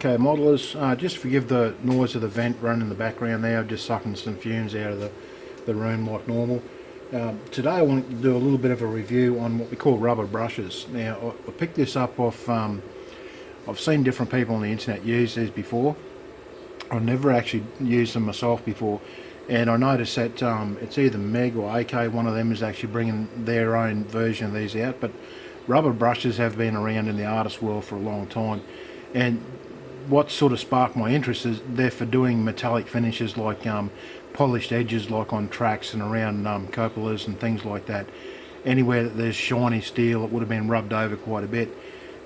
Okay, modelers, just forgive the noise of the vent running in the background there. I'm just sucking some fumes out of the room like normal. Today I want to do a little bit of a review on what we call rubber brushes. Now, I picked this up off, I've seen different people on the internet use these before. I've never actually used them myself before, and I noticed that it's either Meg or AK, one of them is actually bringing their own version of these out, but rubber brushes have been around in the artist world for a long time, and what sort of sparked my interest is they're for doing metallic finishes like polished edges, like on tracks and around cupolas and things like that. Anywhere that there's shiny steel, it would have been rubbed over quite a bit.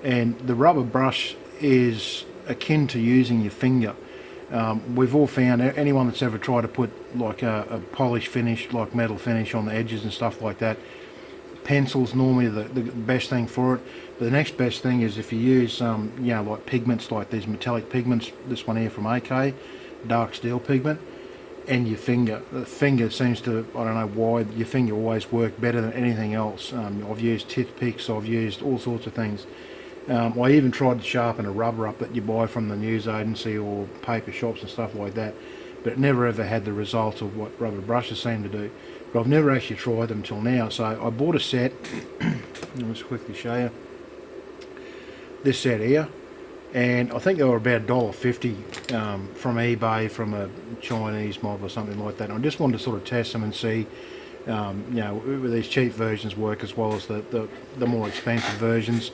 And the rubber brush is akin to using your finger. We've all found, anyone that's ever tried to put like a polished finish, like metal finish on the edges and stuff like that, pencil's normally the best thing for it. But the next best thing is if you use you know, like pigments, like these metallic pigments, this one here from AK, dark steel pigment, and your finger. The finger seems to, I don't know why, your finger always worked better than anything else. I've used toothpicks, I've used all sorts of things. I even tried to sharpen a rubber up that you buy from the news agency or paper shops and stuff like that, but it never ever had the results of what rubber brushes seem to do. But I've never actually tried them till now, so I bought a set. I'll just quickly show you this set here, and I think they were about $1.50 from eBay, from a Chinese model or something like that. And I just wanted to sort of test them and see you know, whether these cheap versions work as well as the more expensive versions.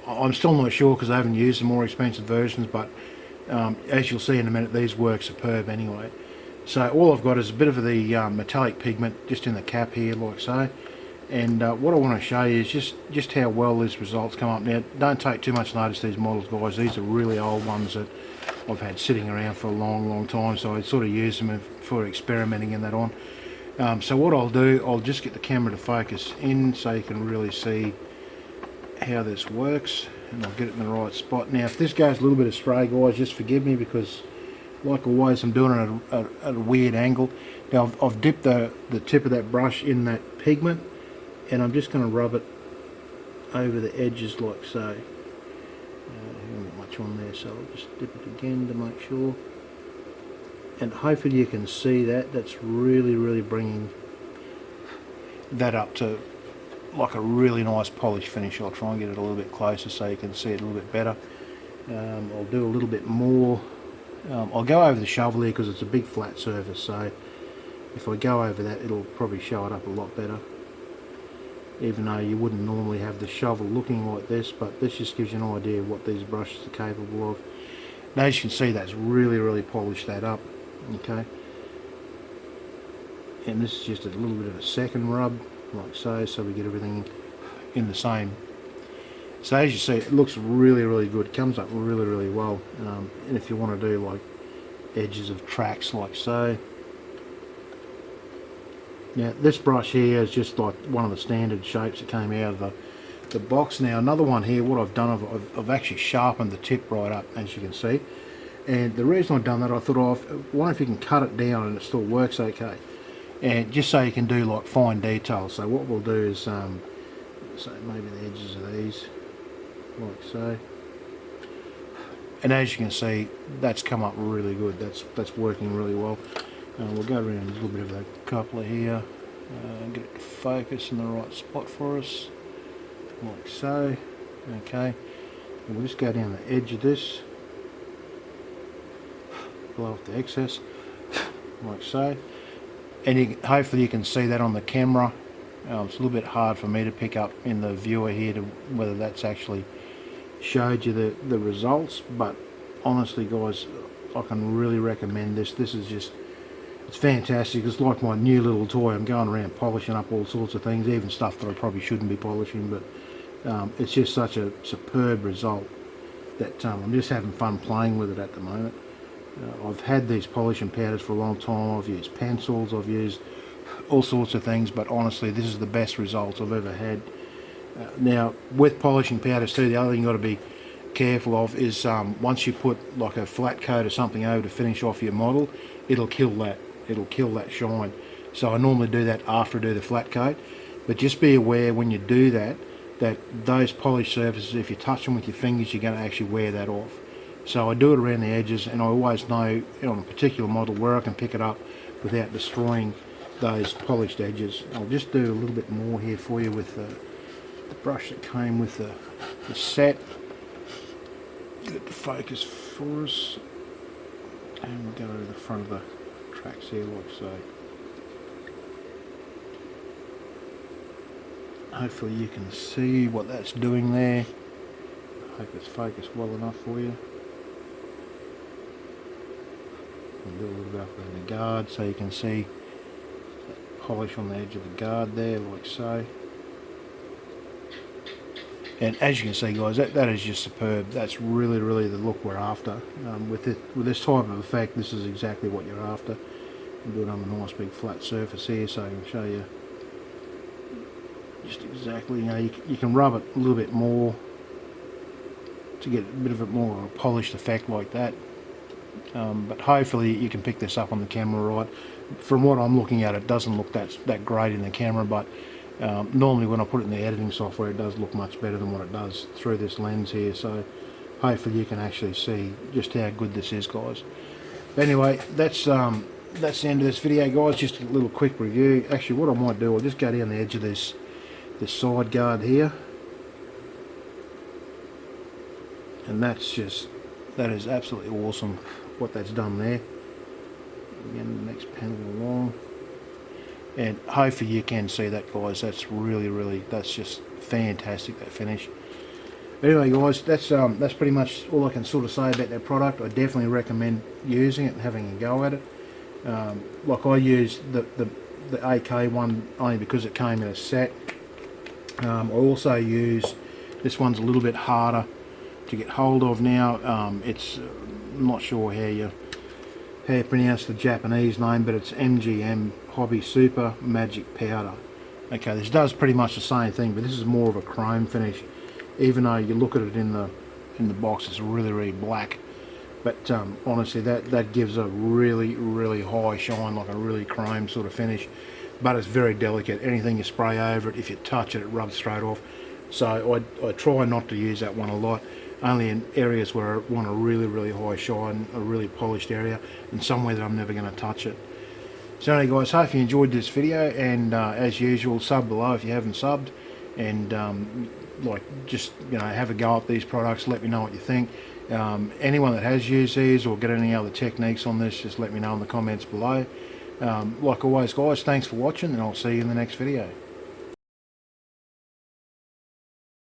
I'm still not sure because I haven't used the more expensive versions, but as you'll see in a minute, these work superb anyway. So all I've got is a bit of the metallic pigment just in the cap here, like so. And what I want to show you is just how well these results come up. Now, don't take too much notice of these models, guys. These are really old ones that I've had sitting around for a long time, so I sort of use them for experimenting and that on. So what I'll do, I'll just get the camera to focus in so you can really see how this works, and I'll get it in the right spot. Now, if this goes a little bit astray, guys, just forgive me, because like always I'm doing it at a weird angle. Now I've dipped the tip of that brush in that pigment, and I'm just going to rub it over the edges like so. Not much on there, so I'll just dip it again to make sure, and hopefully you can see that. That's really bringing that up to like a really nice polished finish. I'll try and get it a little bit closer so you can see it a little bit better. I'll do a little bit more. I'll go over the shovel here because it's a big flat surface, so if I go over that, it'll probably show it up a lot better, even though you wouldn't normally have the shovel looking like this. But this just gives you an idea of what these brushes are capable of. Now, as you can see, that's really polished that up. Okay, and this is just a little bit of a second rub like so we get everything in the same. So as you see, it looks really good. It comes up really well. And if you want to do like edges of tracks like so. Now this brush here is just like one of the standard shapes that came out of the box. Now another one here, what I've done, I've actually sharpened the tip right up, as you can see. And the reason I've done that, I thought, oh, wonder if you can cut it down and it still works okay. And just so you can do like fine details. So what we'll do is, so maybe the edges of these, like so. And as you can see, that's come up really good. That's working really well. We'll go around a little bit of the coupler here, get it to focus in the right spot for us, like so. Okay, and we'll just go down the edge of this, blow off the excess, like so. And hopefully you can see that on the camera. It's a little bit hard for me to pick up in the viewer here to whether that's actually showed you the results, but honestly, guys, I can really recommend this. This is just, it's fantastic. It's like my new little toy. I'm going around polishing up all sorts of things, even stuff that I probably shouldn't be polishing, but it's just such a superb result that I'm just having fun playing with it at the moment. I've had these polishing powders for a long time. I've used pencils, I've used all sorts of things, but honestly, this is the best results I've ever had. Now, with polishing powders too, the other thing you've got to be careful of is once you put like a flat coat or something over to finish off your model, it'll kill that shine. So I normally do that after I do the flat coat, but just be aware when you do that, that those polished surfaces, if you touch them with your fingers, you're going to actually wear that off. So I do it around the edges, and I always know on a particular model where I can pick it up without destroying those polished edges. I'll just do a little bit more here for you with the brush that came with the set. Get it to focus for us, and we'll go to the front of the tracks here like so. Hopefully you can see what that's doing there. I hope it's focused well enough for you. I'll do a little bit up in the guard so you can see that polish on the edge of the guard there like so. And as you can see, guys, that is just superb. That's really the look we're after. With this type of effect, this is exactly what you're after. I'll do it on a nice big flat surface here so I can show you just exactly. You can rub it a little bit more to get a bit of a more of a polished effect like that. But hopefully you can pick this up on the camera right. From what I'm looking at, it doesn't look that great in the camera, but normally when I put it in the editing software, it does look much better than what it does through this lens here. So hopefully you can actually see just how good this is, guys. But anyway, that's the end of this video, guys. Just a little quick review. Actually, what I might do, I'll just go down the edge of this side guard here, and that is absolutely awesome what that's done there. Again, the next panel along. And hopefully you can see that, guys. That's really that's just fantastic, that finish. But anyway, guys, that's pretty much all I can sort of say about that product. I definitely recommend using it and having a go at it. Like I used the AK one only because it came in a set. I also use this one's a little bit harder to get hold of now. It's I'm not sure how you pronounce the Japanese name, but it's MGM Hobby Super Magic Powder. Okay, this does pretty much the same thing, but this is more of a chrome finish. Even though you look at it in the box, it's really black. But honestly, that gives a really high shine, like a really chrome sort of finish. But it's very delicate. Anything you spray over it, if you touch it, it rubs straight off. So I try not to use that one a lot. Only in areas where I want a really high shine, a really polished area, and somewhere that I'm never going to touch it. So anyway, guys, hope you enjoyed this video, and as usual, sub below if you haven't subbed, and just have a go at these products. Let me know what you think. Anyone that has used these or got any other techniques on this, just let me know in the comments below. Like always, guys, thanks for watching, and I'll see you in the next video.